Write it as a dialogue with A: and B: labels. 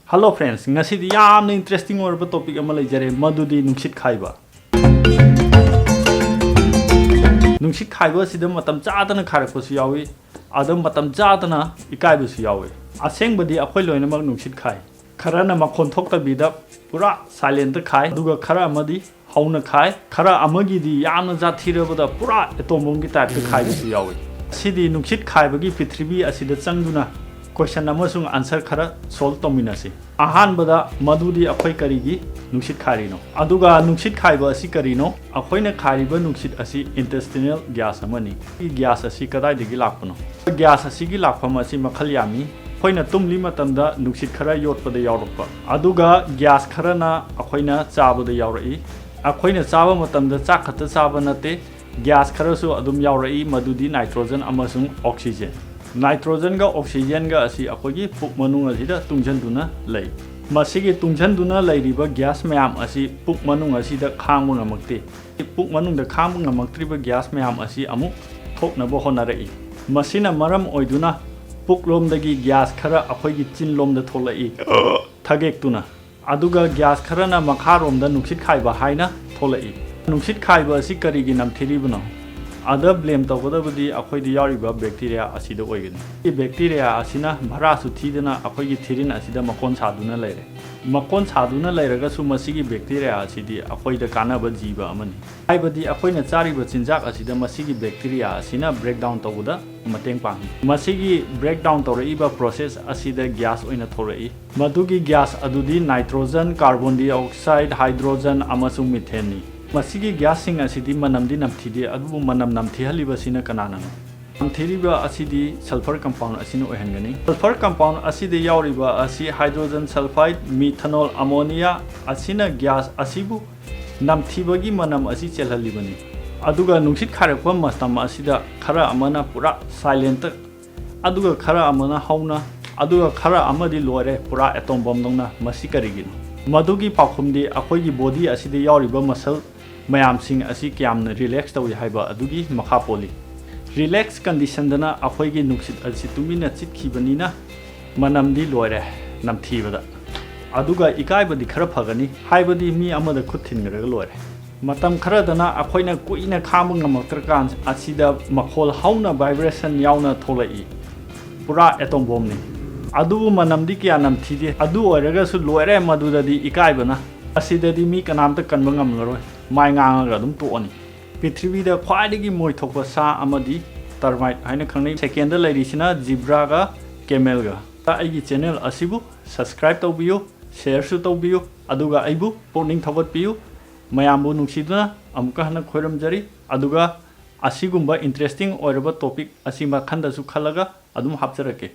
A: Hello friends, ngasidi yamna interesting oiba topic ama leijare madudi nungsit khaiba. Nungsit khaiba sida matam chadana kharakpasu yawi, adam matam chadana ikaibasu yawi. Asengbadi akhoi loinamak nungsit khai. Kharana makhon thoktabida pura silent khai, aduga khara amadi hauna khai, khara amagi di yamna jathirabada pura atombomgi type ta khaibasu yawi. Sidi nungsit khaibagi prithribi asida changduna question amasung answer khara solve tominasi. Ahan bada madudi akhoi karigi nungsit kharino. Aduga nungsit khaiba asi karino. Akhoina khariba nungsit asi intestinal gas amani. Gas asi kadai digi lakpano. Gas asi gi lakpam asi makhal yami. Akhoina tumli matamda nungsit khara yotpada yawrukpa. Aduga gas khara na akhoina chabada yawrai. Akhoina chaba matamda chak khata chaba nate gas khara su adum yawrai madudi nitrogen amasung oxygen. Nitrogen ga oxygen ga asi akogi puk manung asida tungchanduna lay. Masigi tungchanduna layriba gas mayam asi puk manung asida khangmu ngamakte. Puk manung da khangmu ngamaktriba gas mayam asi amu thoknaba honarai. Masina maram oiduna puk lomdagi gas khara akogi chin lomda tholai. Thagektuna. Aduga gas khara na makharomda nungsit khaiba haina tholai. Nungsit khaiba asi karigi namthiribano. Ada blame tawgadabadi akhoi di yariba bacteria asida oigani. I bacteria asina bhara su thidana akhoi gi thirin asida makon saduna leire. Makon saduna leiraga su masigi bacteria asidi akhoi da kanaba jiba amani. Aibadi akhoi na chariba chinjak asida masigi bacteria asina breakdown tawuda mateng pangi. Masigi breakdown tawraiba process asida gas oina thorai. Madugi gas adudi nitrogen, carbon dioxide, hydrogen amasung methane. Masigi gas sing asidi manamdi namthidi adubu manam namthihaliba sina kanana no. Namthiriba asidi sulfur compound asino ohengani. Sulfur compound asidi yauriba asi hydrogen sulfide, methanol, ammonia asina gas asibu namthibagi manam asi chelhalibani. Aduga nungsit kharakpa mastam asida khara amana pura silent aduga khara amana hauna aduga khara amadi loire pura atom bomb dongna masi karigino. Madugi pakhumdi akhoi body asidi yauriba muscle mayam sing asi kyamna relax tawi haiba adugi makha poli relax condition dana akhoi gi nuksit asi tumina chitkibani na manamdi loire namthibada aduga ikai badi khara phagani haibadi mi amada khuthin garaga loire matam khara dana akhoina kuina khamung ngamaktra kan asida makhol hauna vibration yauna tholai pura atom bomb ni adu manamdi kya namthidi adu oiraga su loire madudadi ikai bana asidadi mi kanamta kanba ngamlaroi mai ngang dum toani prithivida khwaidagi moithokpa sa amadi termite haina khangnai second da lairisina zebra ga camel ga aigi channel asibu subscribe tawbiyo share su tawbiyo aduga aibu pawning thawatpiyo mayambu nungsiduna amka hana khoiramjari aduga asigumba interesting oiraba topic asima khanda su khalaga adum hapjarake.